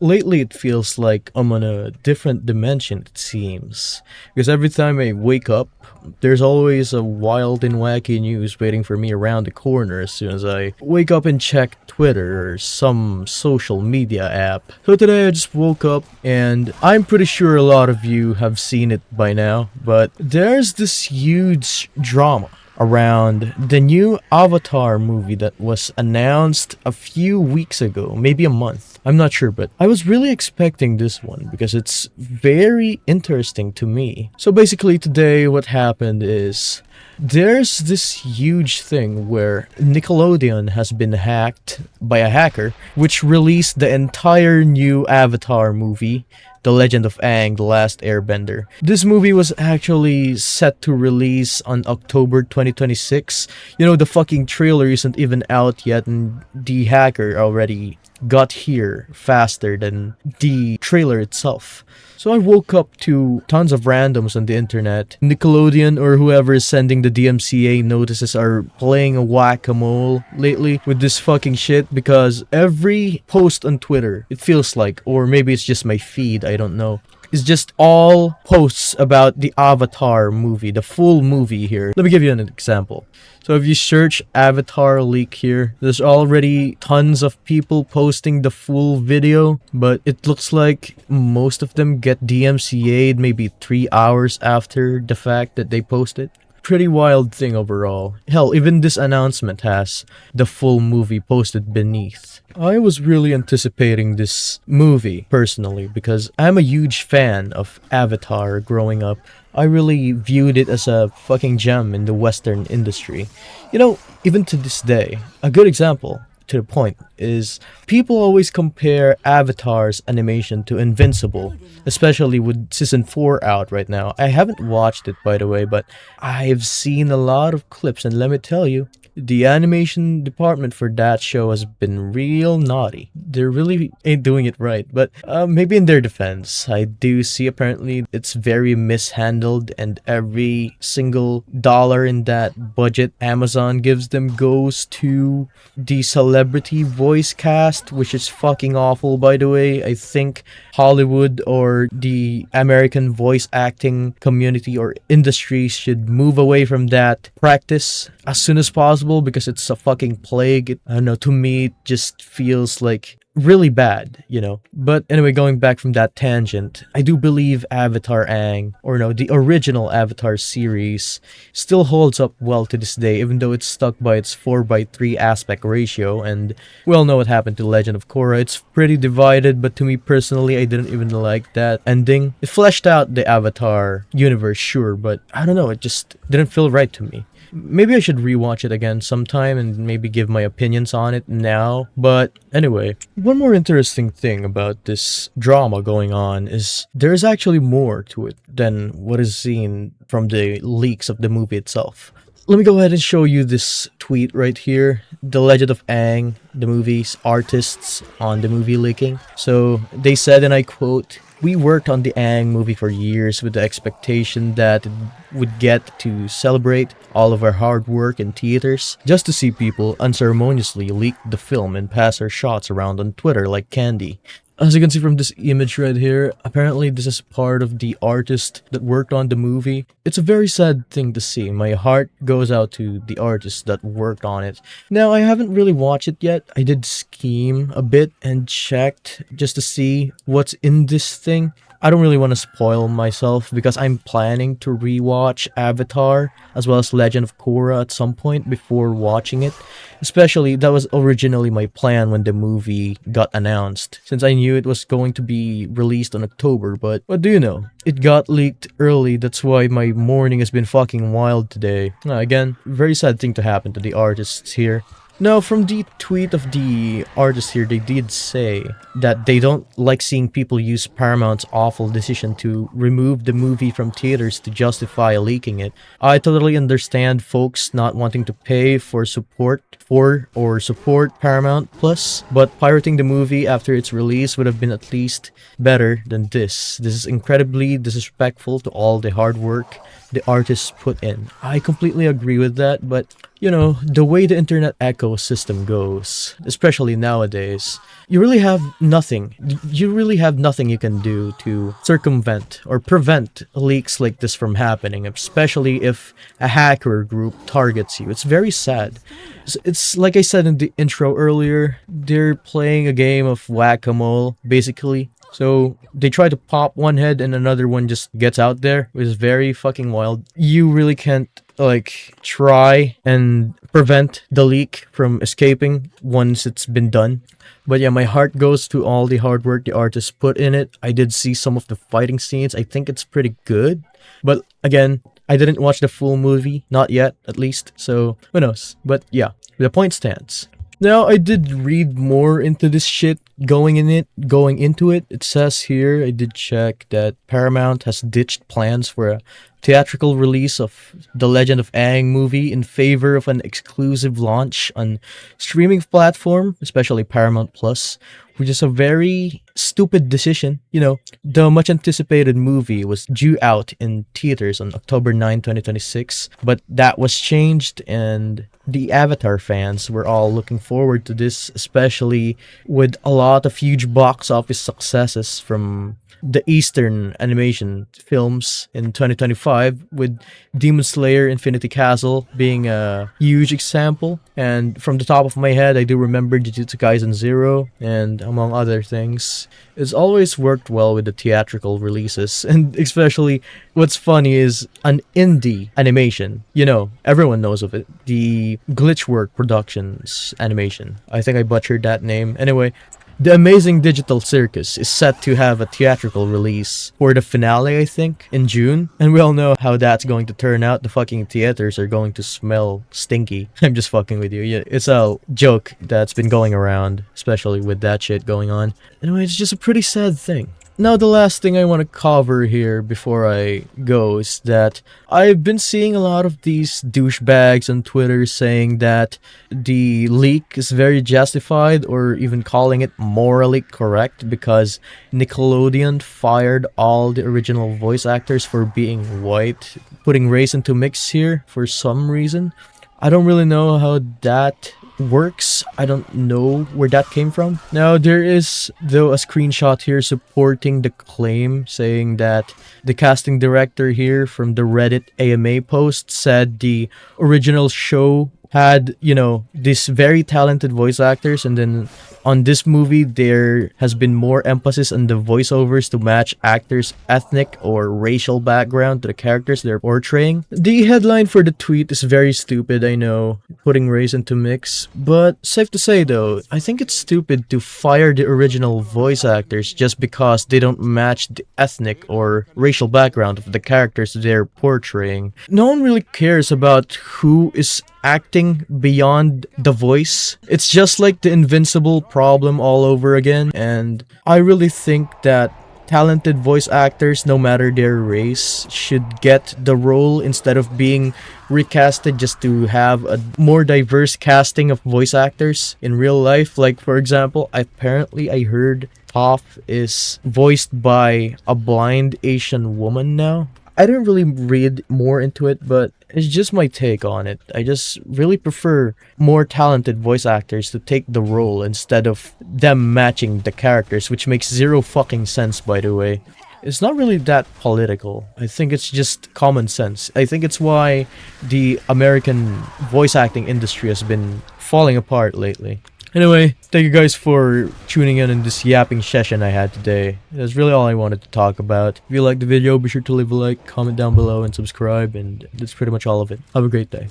Lately, it feels like I'm on a different dimension, it seems. Because every time I wake up, there's always a wild and wacky news waiting for me around the corner as soon as I wake up and check Twitter or some social media app. So today I just woke up and I'm pretty sure a lot of you have seen it by now, but there's this huge drama around the new Avatar movie that was announced a few weeks ago, maybe a month. I'm not sure, but I was really expecting this one because it's very interesting to me. So basically, today, what happened is there's this huge thing where Nickelodeon has been hacked by a hacker, which released the entire new Avatar movie, The Legend of Aang, The Last Airbender. This movie was actually set to release on October 2026. You know, the fucking trailer isn't even out yet, and the hacker already got here faster than the trailer itself. So I woke up to tons of randoms on the internet. Nickelodeon or whoever is sending the DMCA notices are playing a whack-a-mole lately with this fucking shit because every post on Twitter, it feels like, or maybe it's just my feed, I don't know, is just all posts about the Avatar movie, the full movie here. Let me give you an example. So if you search Avatar leak here, there's already tons of people posting the full video, but it looks like most of them get DMCA'd maybe 3 hours after the fact that they posted. Pretty wild thing overall. Hell, even this announcement has the full movie posted beneath. I was really anticipating this movie personally because I'm a huge fan of Avatar growing up. I really viewed it as a fucking gem in the Western industry. You know, even to this day, a good example to the point is people always compare Avatar's animation to Invincible, especially with season 4 out right now. I haven't watched it by the way, but I've seen a lot of clips and let me tell you, the animation department for that show has been real naughty. They really ain't doing it right, but maybe in their defense, I do see apparently it's very mishandled and every single dollar in that budget Amazon gives them goes to the celebrity voice cast, which is fucking awful by the way. I think Hollywood or the American voice acting community or industry should move away from that practice as soon as possible because it's a fucking plague. I don't know, to me it just feels like really bad, you know. But anyway, going back from that tangent, I do believe Avatar Aang, or no, the original Avatar series, still holds up well to this day, even though it's stuck by its 4:3 aspect ratio, and we all know what happened to Legend of Korra. It's pretty divided, but to me personally, I didn't even like that ending. It fleshed out the Avatar universe, sure, but I don't know, it just didn't feel right to me. Maybe I should rewatch it again sometime and maybe give my opinions on it now. But anyway, one more interesting thing about this drama going on is there's actually more to it than what is seen from the leaks of the movie itself. Let me go ahead and show you this tweet right here. The Legend of Aang, the movie's artists on the movie leaking. So they said, and I quote, "We worked on the Aang movie for years with the expectation that it would get to celebrate all of our hard work in theaters, just to see people unceremoniously leak the film and pass our shots around on Twitter like candy." As you can see from this image right here, apparently this is part of the artist that worked on the movie. It's a very sad thing to see. My heart goes out to the artist that worked on it. Now, I haven't really watched it yet. I did scheme a bit and checked just to see what's in this thing. I don't really want to spoil myself because I'm planning to rewatch Avatar as well as Legend of Korra at some point before watching it. Especially, that was originally my plan when the movie got announced, since I knew it was going to be released in October, but what do you know? It got leaked early, that's why my morning has been fucking wild today. Again, very sad thing to happen to the artists here. Now, from the tweet of the artist here, they did say that they don't like seeing people use Paramount's awful decision to remove the movie from theaters to justify leaking it. I totally understand folks not wanting to pay for support Paramount Plus, but pirating the movie after its release would have been at least better than this. This is incredibly disrespectful to all the hard work the artists put in. I completely agree with that, but you know, the way the internet ecosystem goes, especially nowadays, you really have nothing. You really have nothing you can do to circumvent or prevent leaks like this from happening, especially if a hacker group targets you. It's very sad. It's like I said in the intro earlier, they're playing a game of whack-a-mole, basically. So they try to pop one head and another one just gets out there. It's very fucking wild. You really can't like try and prevent the leak from escaping once it's been done. But yeah, my heart goes to all the hard work the artists put in it. I did see some of the fighting scenes. I think it's pretty good. But again, I didn't watch the full movie, not yet at least. So who knows? But yeah, the point stands. Now, I did read more into this shit going into it. It says here, I did check that Paramount has ditched plans for a theatrical release of the Legend of Aang movie in favor of an exclusive launch on streaming platform, especially Paramount Plus, which is a very stupid decision. You know, the much anticipated movie was due out in theaters on October 9, 2026, but that was changed, and the Avatar fans were all looking forward to this, especially with a lot of huge box office successes from the Eastern animation films in 2025, with Demon Slayer Infinity Castle being a huge example. And from the top of my head, I do remember Jujutsu Kaisen Zero, and among other things. It's always worked well with the theatrical releases, and especially what's funny is an indie animation. You know, everyone knows of it. The Glitchwork Productions animation. I think I butchered that name. Anyway, The Amazing Digital Circus is set to have a theatrical release for the finale, I think, in June. And we all know how that's going to turn out. The fucking theaters are going to smell stinky. I'm just fucking with you. Yeah, it's a joke that's been going around, especially with that shit going on. Anyway, it's just a pretty sad thing. Now, the last thing I want to cover here before I go is that I've been seeing a lot of these douchebags on Twitter saying that the leak is very justified, or even calling it morally correct, because Nickelodeon fired all the original voice actors for being white, putting race into mix here for some reason. I don't really know how that works. I don't know where that came from. Now, there is, though, a screenshot here supporting the claim, saying that the casting director here from the Reddit AMA post said the original show had, you know, these very talented voice actors, and then on this movie there has been more emphasis on the voiceovers to match actors' ethnic or racial background to the characters they're portraying. The headline for the tweet is very stupid, I know, putting race into mix, but safe to say though, I think it's stupid to fire the original voice actors just because they don't match the ethnic or racial background of the characters they're portraying. No one really cares about who is acting beyond the voice. It's just like the Invincible problem all over again, and I really think that talented voice actors, no matter their race, should get the role instead of being recasted just to have a more diverse casting of voice actors in real life. Like, for example, apparently I heard Toph is voiced by a blind Asian woman now. I didn't really read more into it, but it's just my take on it. I just really prefer more talented voice actors to take the role instead of them matching the characters, which makes zero fucking sense, by the way. It's not really that political. I think it's just common sense. I think it's why the American voice acting industry has been falling apart lately. Anyway, thank you guys for tuning in this yapping session I had today. That's really all I wanted to talk about. If you liked the video, be sure to leave a like, comment down below, and subscribe, and that's pretty much all of it. Have a great day.